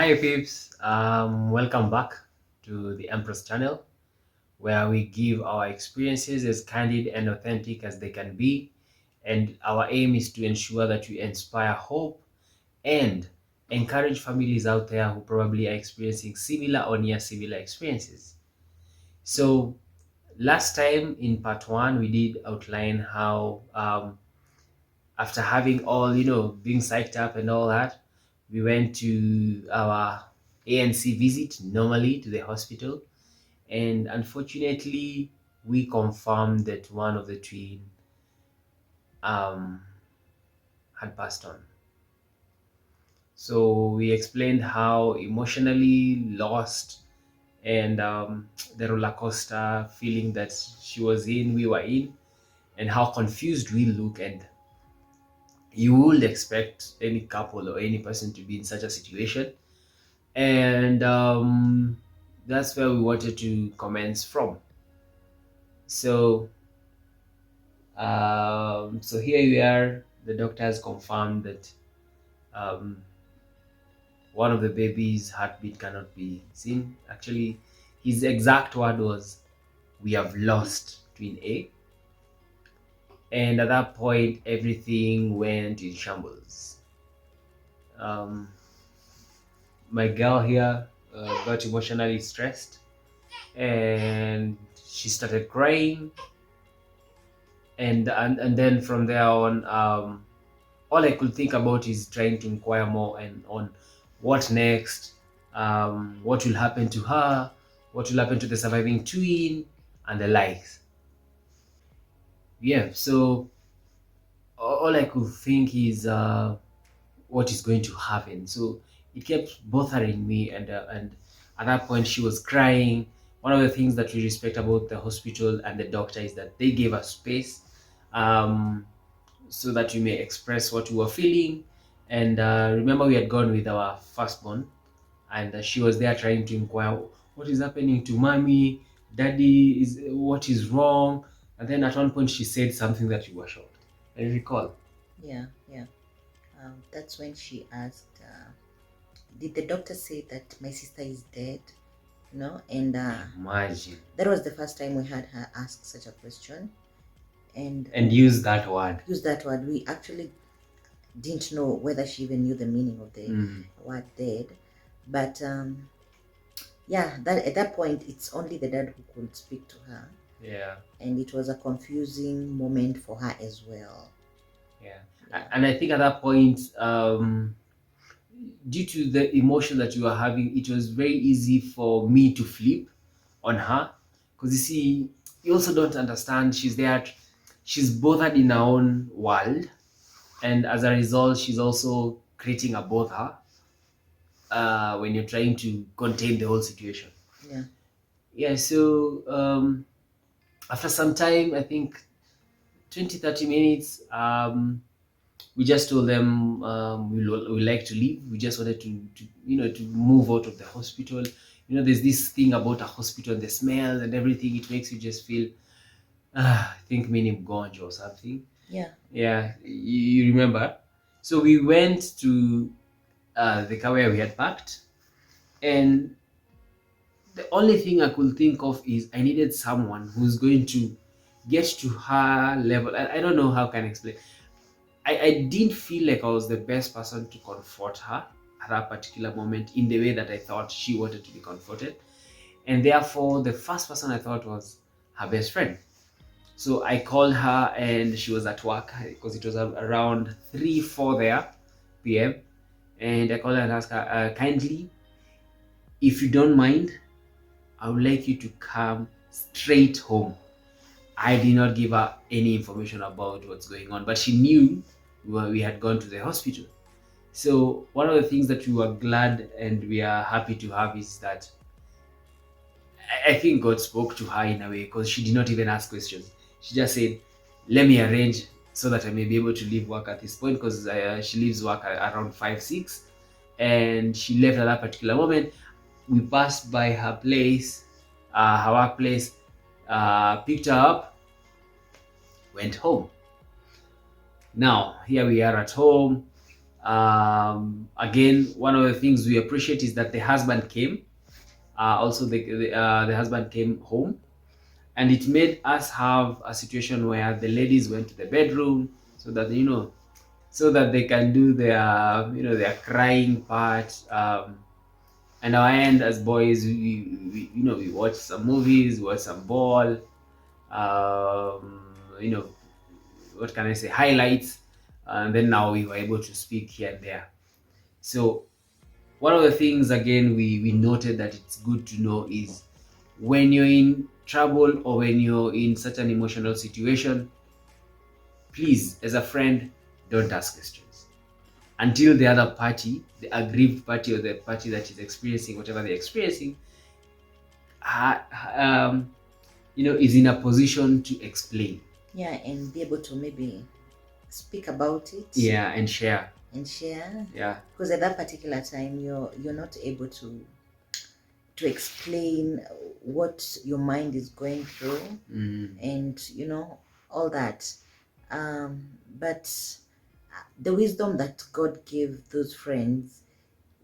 Hi peeps, welcome back to the Empress channel where we give our experiences as candid and authentic as they can be, and our aim is to ensure that we inspire hope and encourage families out there who probably are experiencing similar or near similar experiences. So last time in part one we did outline how after having all, being psyched up and all that, we went to our ANC visit normally to the hospital. And unfortunately, we confirmed that one of the twin um, had passed on. So we explained how emotionally lost and the roller coaster feeling that she was in, we were in, and how confused we look. And you would expect any couple or any person to be in such a situation, and that's where we wanted to commence from. So here we are. The doctor has confirmed that um, one of the baby's heartbeat cannot be seen. Actually, his exact word was, "We have lost twin A." And at that point, everything went in shambles. Um, my girl here got emotionally stressed, and she started crying. And then from there on, all I could think about is trying to inquire more and on what next, what will happen to her, what will happen to the surviving twin, and the likes. Yeah, so all I could think is what is going to happen. So it kept bothering me, and at that point she was crying. One of the things that we respect about the hospital and the doctor is that they gave us space, um, so that we may express what we were feeling. And remember, we had gone with our firstborn, and she was there trying to inquire what is happening to mommy, daddy, is what is wrong. And then at one point she said something that we were shocked. I recall. Yeah, yeah. That's when she asked, did the doctor say that my sister is dead? And Imagine. that was the first time we had her ask such a question and And use that word. use that word. We actually didn't know whether she even knew the meaning of the word dead. But yeah, that at that point, it's only the dad who could speak to her. Yeah. And it was a confusing moment for her as well. Yeah. Yeah. And I think at that point, due to the emotion that you were having, it was very easy for me to flip on her. Because you see, you also don't understand. She's there, she's bothered in her own world. And as a result, she's also creating a bother when you're trying to contain the whole situation. Yeah. Yeah, so after some time, I think 20-30 minutes, we just told them we like to leave. We just wanted to move out of the hospital. There's this thing about a hospital, the smell and everything. It makes you just feel, I think meaning gonjo or something. Yeah. Yeah, you remember. So we went to the car where we had parked, and the only thing I could think of is I needed someone who's going to get to her level. I don't know how can I explain. I didn't feel like I was the best person to comfort her at that particular moment in the way that I thought she wanted to be comforted. And therefore, the first person I thought was her best friend. So I called her, and she was at work because it was around 3, 4 there p.m. And I called her and asked her, kindly, if you don't mind, I would like you to come straight home. I did not give her any information about what's going on, but she knew we had gone to the hospital. So one of the things that we were glad and we are happy to have is that I think God spoke to her in a way, because she did not even ask questions. She just said, "Let me arrange so that I may be able to leave work at this point," because she leaves work around 5, 6, and she left at that particular moment. We passed by her place, her workplace, picked her up, went home. Now here we are at home. Again, one of the things we appreciate is that the husband came. Also, the husband came home, and it made us have a situation where the ladies went to the bedroom so that so that they can do their their crying part. And our end as boys, we watch some movies, watch some ball, you know, what can I say, highlights, and then now we were able to speak here and there. So one of the things again we noted that it's good to know is when you're in trouble or when you're in such an emotional situation, please, as a friend, don't ask questions until the other party, the aggrieved party or the party that is experiencing whatever they're experiencing, um, is in a position to explain. Yeah, and be able to maybe speak about it. Yeah, and share. Yeah, because at that particular time you're not able to explain what your mind is going through, and all that. But the wisdom that God gave those friends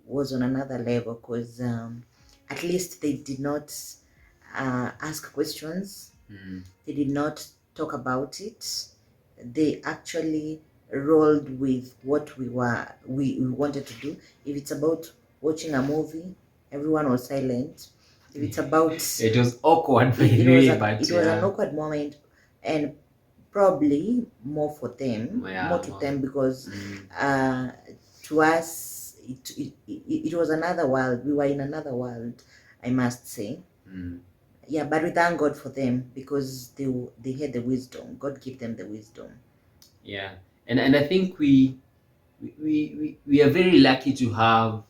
was on another level, because at least they did not ask questions. They did not talk about it. They actually rolled with what we wanted to do. If it's about watching a movie, everyone was silent. If it's about it was awkward, it was an awkward moment, and probably more for them, more to them, because to us it was another world. We were in another world, I must say. Yeah, but we thank God for them, because they had the wisdom. God gave them the wisdom. Yeah, and I think we are very lucky to have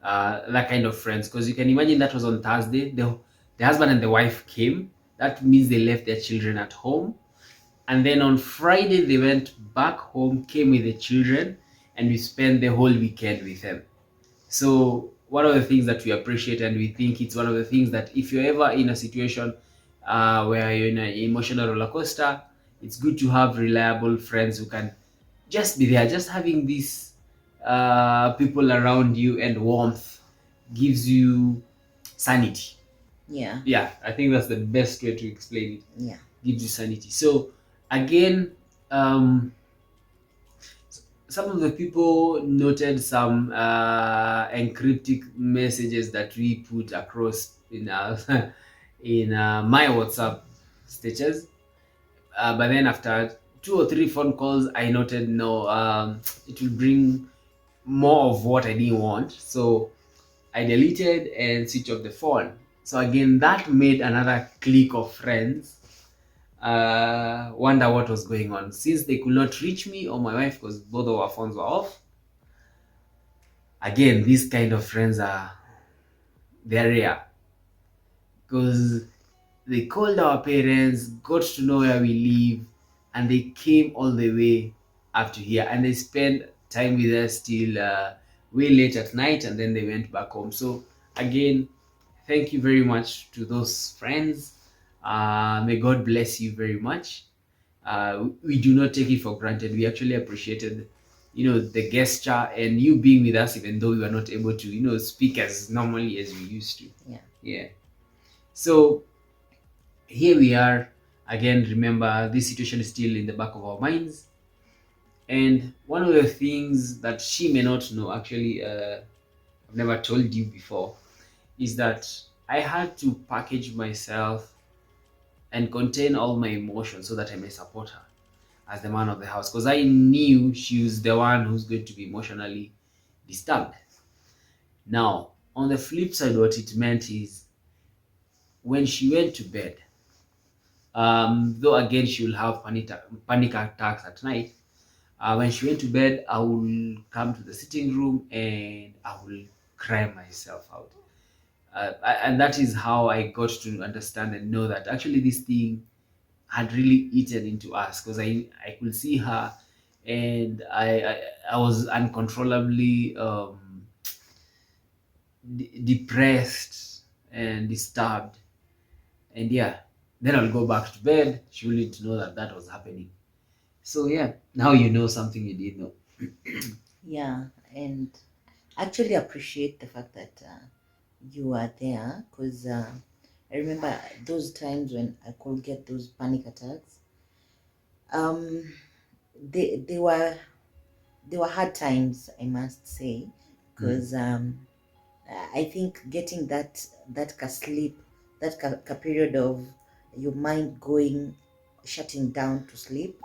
that kind of friends, because you can imagine that was on Thursday. The husband and the wife came. That means they left their children at home, and then on Friday they went back home, came with the children, and we spent the whole weekend with them. So one of the things that we appreciate, and we think it's one of the things that if you're ever in a situation where you're in an emotional roller coaster, it's good to have reliable friends who can just be there. Just having these people around you and warmth gives you sanity. Yeah, I think that's the best way to explain it. Yeah, gives you sanity. So again, some of the people noted some encryptic messages that we put across in in my WhatsApp status. But then after 2 or 3 phone calls, I noted no, it will bring more of what I didn't want. So I deleted and switched off the phone. So again, that made another clique of friends wonder what was going on, since they could not reach me or my wife because both of our phones were off. Again, these kind of friends they're rare, because they called our parents, got to know where we live, and they came all the way up to here, and they spent time with us till way late at night, and then they went back home. So again, thank you very much to those friends. May God bless you very much. We do not take it for granted. We actually appreciated, the gesture and you being with us, even though we were not able to, speak as normally as we used to. Yeah. So here we are again. Remember, this situation is still in the back of our minds, and one of the things that she may not know, actually, I've never told you before, is that I had to package myself and contain all my emotions so that I may support her as the man of the house, because I knew she was the one who's going to be emotionally disturbed. Now, on the flip side, what it meant is when she went to bed, though again she will have panic attacks at night, when she went to bed, I will come to the sitting room and I will cry myself out. And that is how I got to understand and know that actually this thing had really eaten into us, because I could see her, and I was uncontrollably depressed and disturbed. And yeah, then I'll go back to bed. She will need to know that that was happening. So yeah, now you know something you didn't know. Yeah, and actually appreciate the fact that you are there, because I remember those times when I could get those panic attacks. Um, they were hard times, I must say, because I think getting that sleep, that period of your mind going, shutting down to sleep,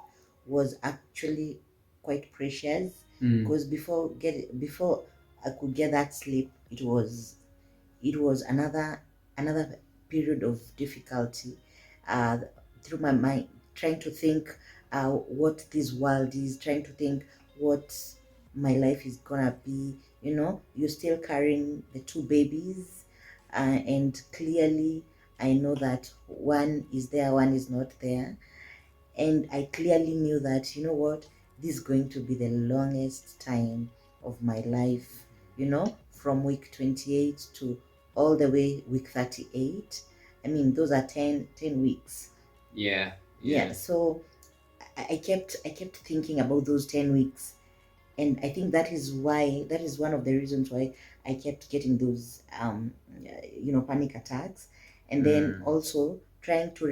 was actually quite precious. Because before I could get that sleep, it was another period of difficulty, uh, through my mind, trying to think what this world is, trying to think what my life is gonna be. You're still carrying the two babies, and clearly I know that one is there, one is not there, and I clearly knew that, this is going to be the longest time of my life, from week 28 to all the way week 38. I mean, those are 10 weeks. Yeah. Yeah, so I kept thinking about those 10 weeks, and I think that is one of the reasons why I kept getting those panic attacks. And then also trying to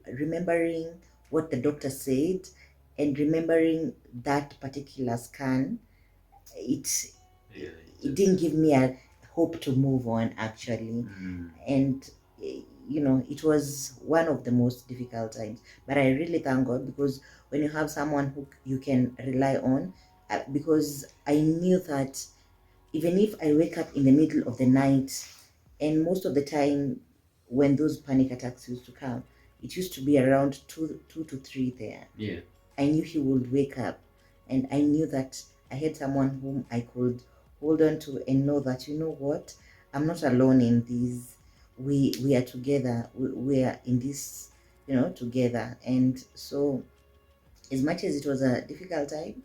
remembering what the doctor said, and remembering that particular scan. it Yeah. it didn't give me a hope to move on, actually. And it was one of the most difficult times, but I really thank God, because when you have someone who you can rely on, because I knew that even if I wake up in the middle of the night, and most of the time when those panic attacks used to come, it used to be around 2 to 3 there. Yeah. I knew he would wake up, and I knew that I had someone whom I could hold on to, and know that, you know what, I'm not alone in this. We are together. We are in this, together. And so, as much as it was a difficult time,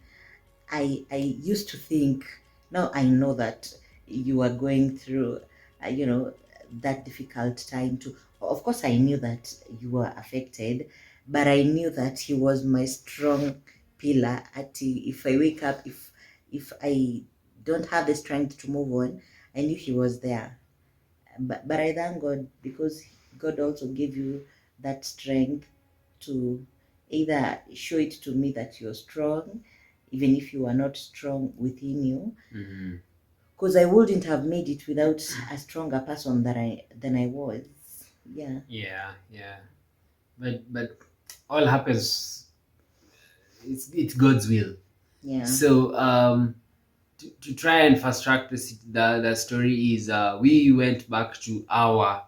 I used to think, now I know that you are going through, that difficult time too. Of course, I knew that you were affected, but I knew that he was my strong pillar. If I wake up, if I don't have the strength to move on, I knew he was there. But I thank God, because God also gave you that strength to either show it to me that you're strong, even if you are not strong within you. Because I wouldn't have made it without a stronger person than I was. Yeah. Yeah. But all happens. It's God's will. Yeah. So to try and fast track the story is, we went back to our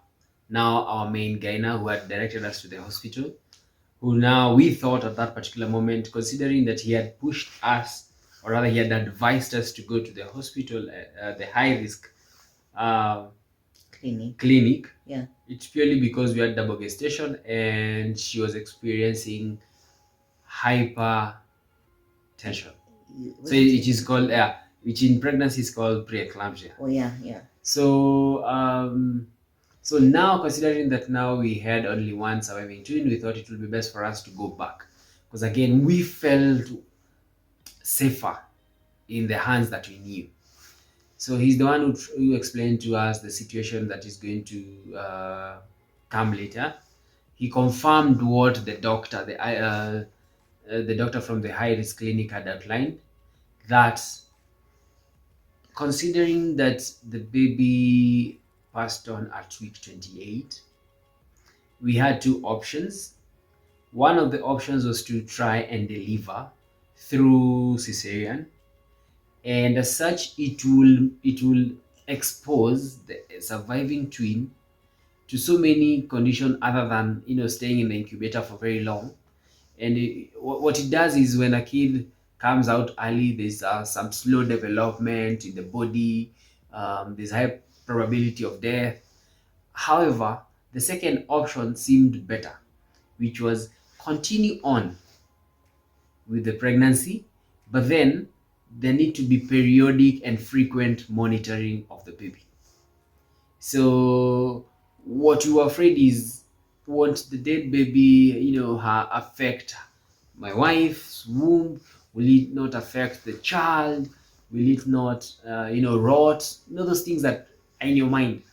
main gyna who had directed us to the hospital, who now we thought at that particular moment, considering that he had pushed us, or rather he had advised us to go to the hospital, the high risk uh, clinic. Yeah. It's purely because we had double gestation and she was experiencing hypertension. So it is called, which in pregnancy is called preeclampsia. Oh yeah. So so now, considering that now we had only one surviving twin, we thought it would be best for us to go back, because again we felt safer in the hands that we knew. So he's the one who explained to us the situation that is going to come later. He confirmed what the doctor from the high risk clinic had outlined, that considering that the baby passed on at week 28, we had two options. One of the options was to try and deliver through cesarean, and as such, it will expose the surviving twin to so many conditions other than staying in the incubator for very long. And what it does is, when a kid comes out early, there's some slow development in the body. There's high probability of death. However, the second option seemed better, which was continue on with the pregnancy, but then there need to be periodic and frequent monitoring of the baby. So what you are afraid is, won't the dead baby, affect my wife's womb? Will it not affect the child? Will it not, rot? Those things that are in your mind.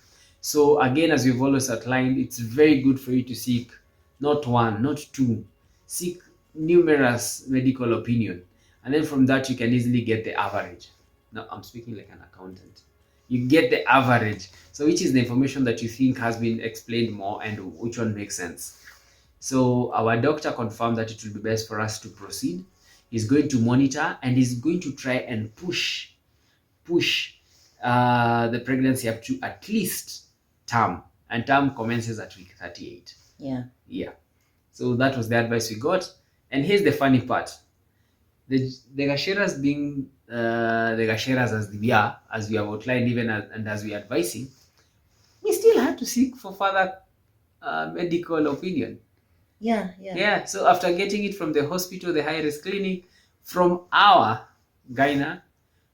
So again, as we've always outlined, it's very good for you to seek not one, not two, seek numerous medical opinion, and then from that you can easily get the average. Now I'm speaking like an accountant. You get the average. So which is the information that you think has been explained more and which one makes sense. So our doctor confirmed that it will be best for us to proceed. He's going to monitor and he's going to try and push the pregnancy up to at least term, and term commences at week 38. Yeah. So that was the advice we got. And here's the funny part: the gasheras being the gasheras as we are, as we have outlined, and as we are advising, we still had to seek for further medical opinion. Yeah. So after getting it from the hospital, the high risk clinic, from our gyna,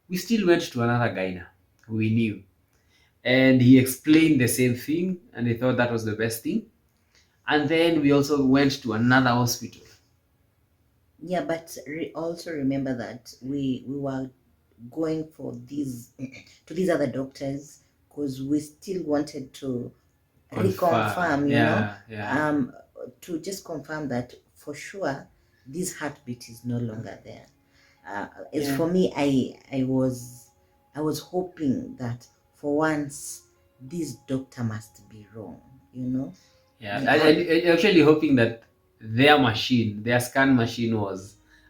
we still went to another gyna we knew, and he explained the same thing, and they thought that was the best thing. And then we also went to another hospital. Yeah, but also remember that we were going for these to these other doctors because we still wanted to reconfirm, Yeah. to just confirm that for sure this heartbeat is no longer there. As Yeah. for me, I was hoping that for once this doctor must be wrong, Yeah, We and actually hoping that their scan machine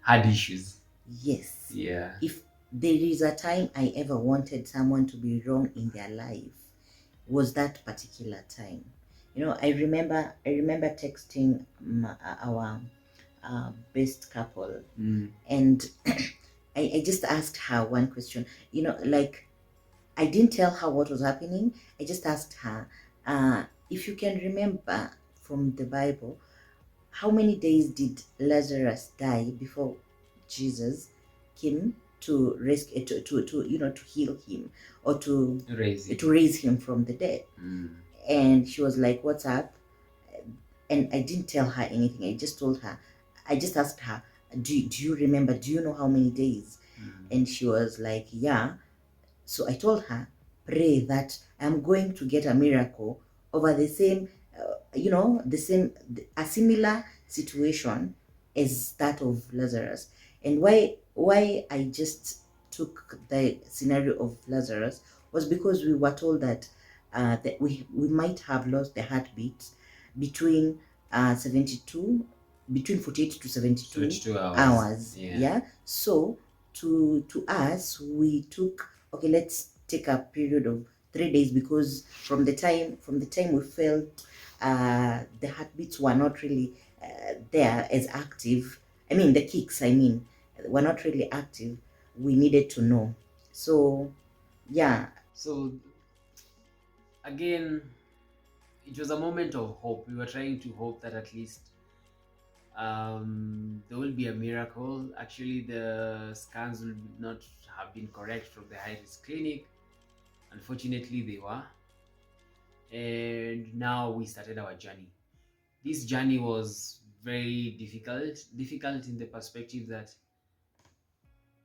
had issues. Yes. Yeah. If there is a time I ever wanted someone to be wrong in their life, was that particular time. I remember texting our best couple, and I just asked her one question. Like, I didn't tell her what was happening. I just asked her, if you can remember from the Bible, how many days did Lazarus die before Jesus came to rescue, to heal him, or to raise him from the dead? And she was like, "What's up?" And I didn't tell her anything. I just asked her, do you remember? Do you know how many days? And she was like, "Yeah." So I told her, "Pray that I'm going to get a miracle over the same, a similar situation as that of Lazarus." And why I just took the scenario of Lazarus was because we were told that that we might have lost the heartbeat between 72 between 48 to 72 hours. Yeah. So to us, we took, okay, let's take a period of 3 days, because from the time we felt the heartbeats were not really there as active. I mean, the kicks, were not really active. We needed to know. So yeah. So again, it was a moment of hope. We were trying to hope that at least there will be a miracle. Actually, the scans will not have been correct from the high risk clinic. Unfortunately, they were. And now we started our journey. This journey was very difficult in the perspective that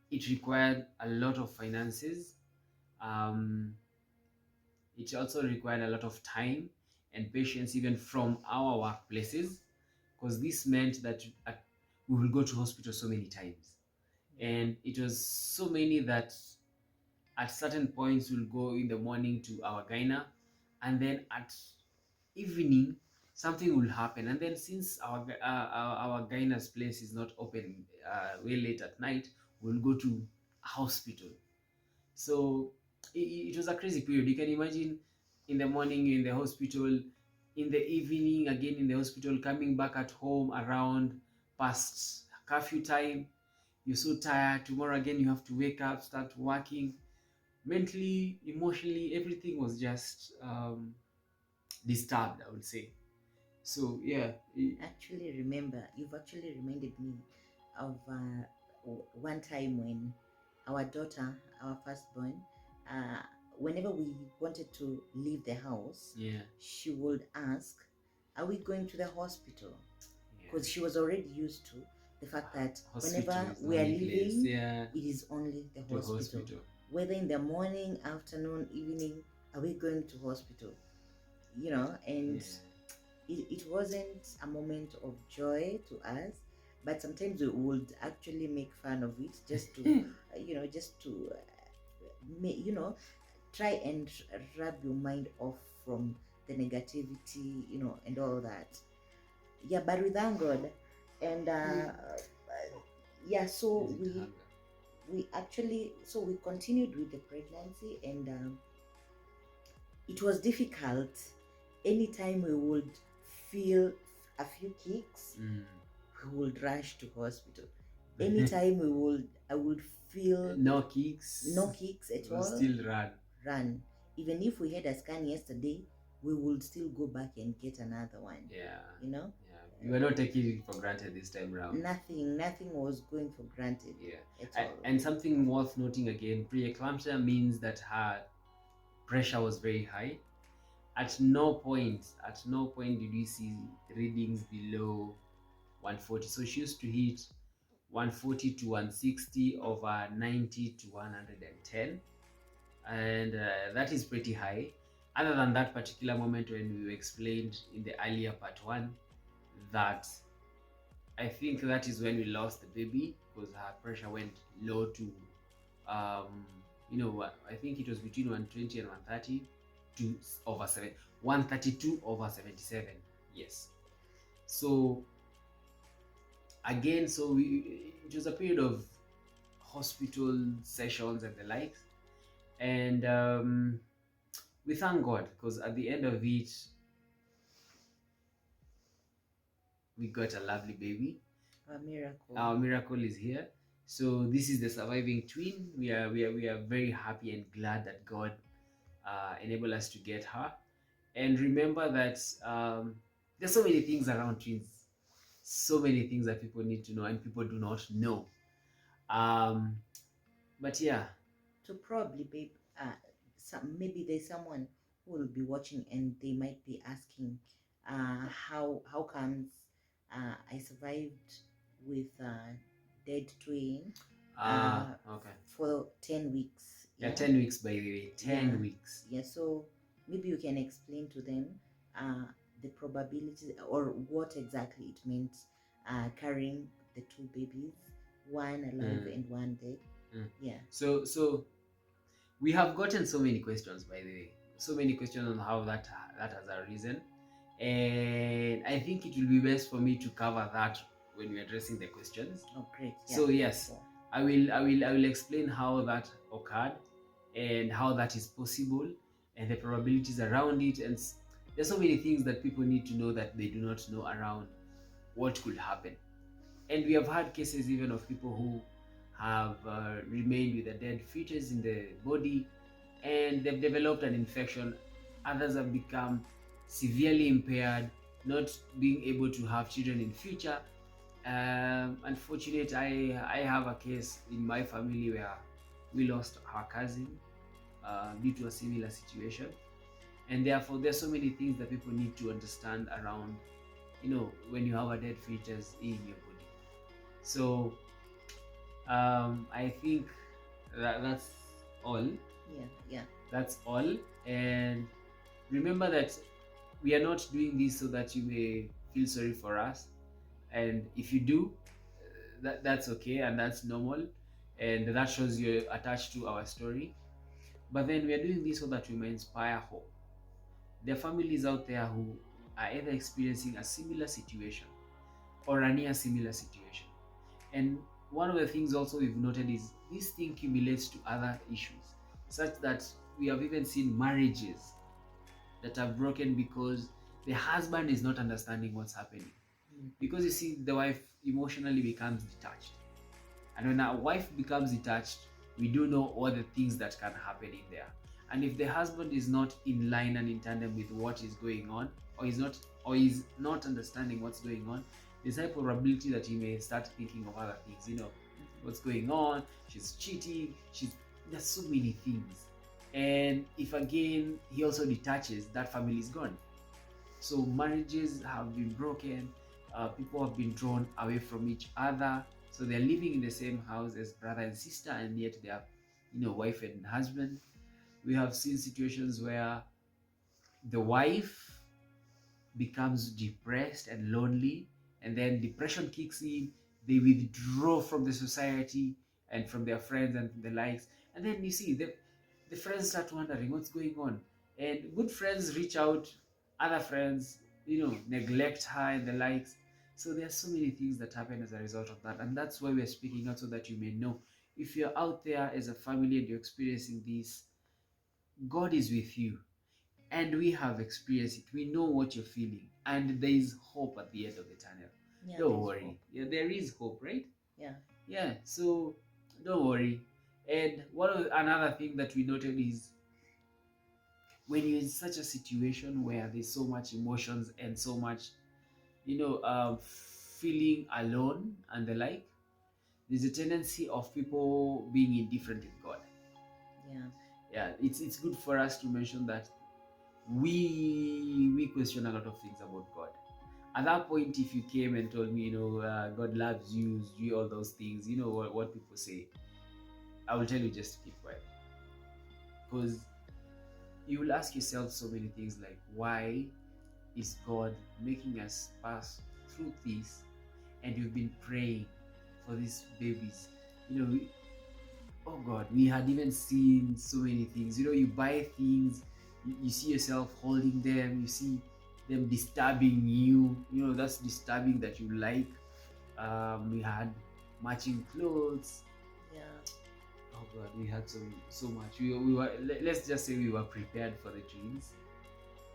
it required a lot of finances. It also required a lot of time and patience, even from our workplaces, because this meant that we will go to hospital so many times, and it was so many that at certain points we'll go in the morning to our gyna, and then at evening something will happen, and then since our gyna's place is not open way late at night, we'll go to a hospital. So it was a crazy period. You can imagine, in the morning you're in the hospital, in the evening again in the hospital, coming back at home around past curfew time. You're so tired. Tomorrow again you have to wake up, start working. Mentally, emotionally, everything was just disturbed, I would say. So yeah. You've actually reminded me of one time when our daughter, our firstborn, whenever we wanted to leave the house, she would ask, "Are we going to the hospital?" Because she was already used to the fact that Hospital whenever is the we are only place, leaving, yeah, it is only the to hospital. Whether in the morning, afternoon, evening, are we going to hospital? And it wasn't a moment of joy to us, but sometimes we would actually make fun of it just to, try and rub your mind off from the negativity, and all that. Yeah, but we thank God, and yeah, so we actually we continued with the pregnancy, and it was difficult. Anytime we would feel a few kicks, we would rush to hospital. Anytime I would feel no kicks at all, still run. Even if we had a scan yesterday, we would still go back and get another one. Yeah. You were not taking it for granted this time around. Nothing was going for granted. At all. And something worth noting again, preeclampsia means that her pressure was very high. At no point did we see readings below 140. So she used to hit 140 to 160 over 90 to 110, and that is pretty high. Other than that particular moment when we explained in the earlier part 1 that I think that is when we lost the baby, because her pressure went low to I think it was between 120 and 130 to over 132 over 77. Yes. So again, it was a period of hospital sessions and the likes, and we thank God, because at the end of it we got a lovely baby. Our miracle is here. So this is the surviving twin. We are very happy and glad that God enabled us to get her. And remember that there's so many things around twins, so many things that people need to know and people do not know. But yeah, so probably, babe, maybe there's someone who will be watching and they might be asking, how comes I survived with dead twin okay, for 10 weeks. 10 weeks, by the way. 10 weeks. Yeah, so maybe you can explain to them the probabilities, or what exactly it meant carrying the 2 babies, one alive and one dead. Yeah. So we have gotten so many questions, by the way. So many questions on how that has arisen. And I think it will be best for me to cover that when we're addressing the questions. Oh, great. Yeah. So yes, I will explain how that occurred and how that is possible and the probabilities around it. And there's so many things that people need to know that they do not know around what could happen. And we have had cases even of people who have remained with a dead fetus in the body, and they've developed an infection. Others have become severely impaired, not being able to have children in future. Unfortunately, I have a case in my family where we lost our cousin due to a similar situation. And therefore, there's so many things that people need to understand around, when you have a dead fetus in your body. So I think that's all. Yeah. That's all. And remember that we are not doing this so that you may feel sorry for us. And if you do, that's okay and that's normal. And that shows you're attached to our story. But then we are doing this so that we may inspire hope. There are families out there who are either experiencing a similar situation or a near similar situation. And one of the things also we've noted is this thing cumulates to other issues, such that we have even seen marriages that are broken because the husband is not understanding what's happening. Because you see, the wife emotionally becomes detached. And when a wife becomes detached, we do know all the things that can happen in there. And if the husband is not in line and in tandem with what is going on, or is not understanding what's going on, there's a probability that he may start thinking of other things. What's going on? She's cheating. There's so many things. And if again he also detaches, that family is gone. So marriages have been broken, People have been drawn away from each other, so they're living in the same house as brother and sister, and yet they are, wife and husband. We have seen situations where the wife becomes depressed and lonely, and then depression kicks in. They withdraw from the society and from their friends and the likes, and then you see the friends start wondering what's going on, and good friends reach out, other friends neglect her and the likes. So there are so many things that happen as a result of that, and that's why we're speaking out, so that you may know, if you're out there as a family and you're experiencing this, God is with you, and we have experienced it. We know what you're feeling, and there is hope at the end of the tunnel. Yeah, Don't worry. Yeah, there is hope, right? Yeah. Yeah. So don't worry. And another thing that we noted is, when you're in such a situation where there's so much emotions and so much, feeling alone and the like, there's a tendency of people being indifferent with God. Yeah. Yeah. It's good for us to mention that we question a lot of things about God. At that point, if you came and told me, God loves you, do all those things, what people say, I will tell you just to keep quiet. Because you will ask yourself so many things like, why is God making us pass through this? And you've been praying for these babies. Oh God, we had even seen so many things. You buy things, you see yourself holding them, you see them disturbing you. That's disturbing that you like. We had matching clothes. Yeah. Oh God, we had so much. We were, let's just say, we were prepared for the dreams,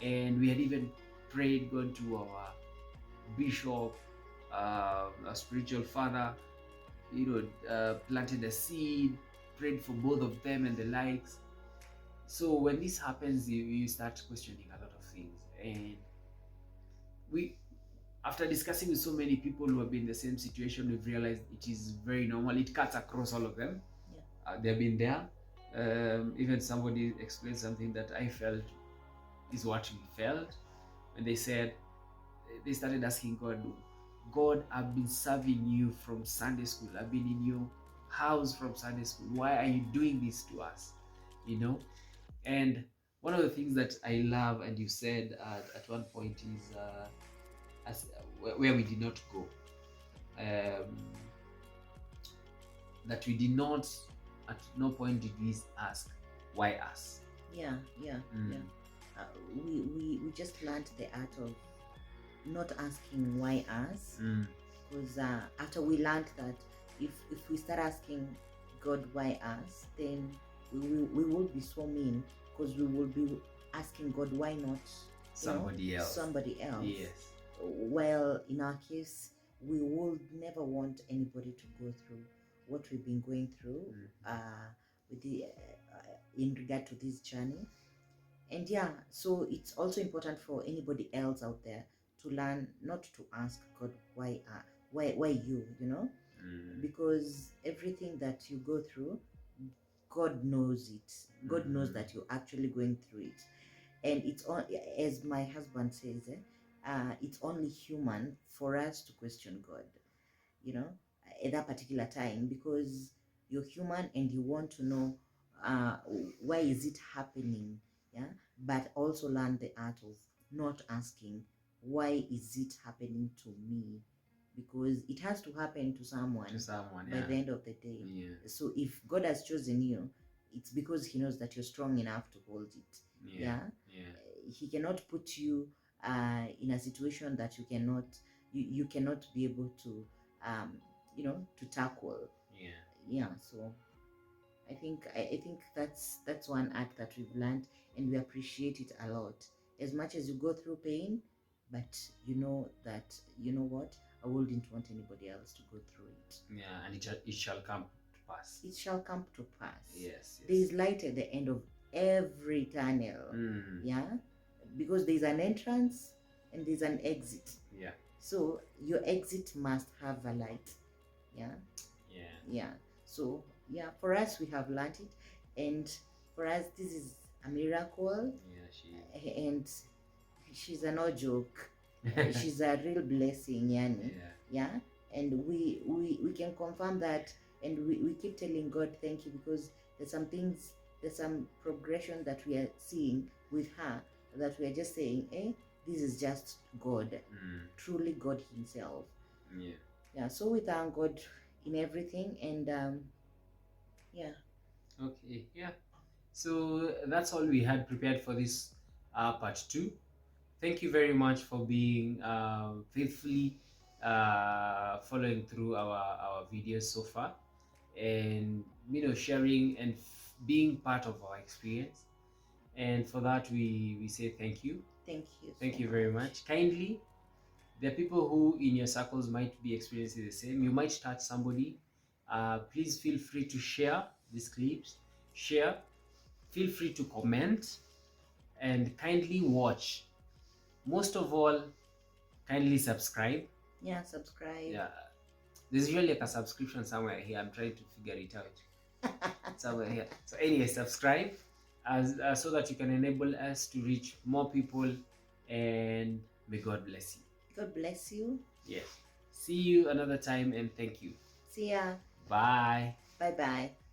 and we had even prayed, gone to our bishop, our spiritual father, planted a seed, prayed for both of them and the likes. So when this happens, you start questioning a lot of things. And we, after discussing with so many people who have been in the same situation, we've realized it is very normal. It cuts across all of them. Yeah. They've been there. Even somebody explained something that I felt is what we felt when they said, they started asking God, I've been serving you from Sunday school. I've been in your house from Sunday school. Why are you doing this to us? And one of the things that I love, and you said at one point, is where we did not go. That we did not, at no point did we ask, why us? Yeah. We just learned the art of not asking why us, because after we learned that if we start asking God why us, then we will be so mean, because we will be asking God why not somebody else. Yes. Well, in our case, we would never want anybody to go through what we've been going through with the in regard to this journey. And yeah, so it's also important for anybody else out there to learn not to ask God why you, because everything that you go through, God knows it. God knows that you're actually going through it. And it's all, as my husband says, it's only human for us to question God, at that particular time, because you're human and you want to know why is it happening, yeah. But also learn the art of not asking why is it happening to me, because it has to happen to someone by the end of the day. Yeah. So if God has chosen you, it's because he knows that you're strong enough to hold it. Yeah. He cannot put you in a situation that you cannot be able to to tackle. So I think that's one act that we've learned, and we appreciate it a lot. As much as you go through pain, but that what, I wouldn't want anybody else to go through it. Yeah, and it shall come to pass. It shall come to pass. Yes. There is light at the end of every tunnel. Yeah, because there's an entrance and there's an exit. Yeah. So your exit must have a light. Yeah. So yeah, for us, we have learned it, and for us, this is a miracle. Yeah, and she's a no joke. She's a real blessing, yani. Yeah. Yeah. And we can confirm that, and we keep telling God thank you, because there's some things, there's some progression that we are seeing with her, that we are just saying, this is just God, truly God Himself. Yeah. Yeah. So we thank God in everything, and yeah. Okay. Yeah. So that's all we had prepared for this part 2. Thank you very much for being faithfully following through our videos so far, and sharing and being part of our experience. And for that, we say thank you. Thank you so Thank you very much. Kindly, there are people who in your circles might be experiencing the same. You might touch somebody. Please feel free to share these clips. Share. Feel free to comment, and kindly watch. Most of all, kindly subscribe. Yeah, subscribe. Yeah, there's usually like a subscription somewhere here. I'm trying to figure it out somewhere here. So anyway, subscribe as so that you can enable us to reach more people, and may God bless you. God bless you. Yes. See you another time, and thank you. See ya. Bye. Bye bye.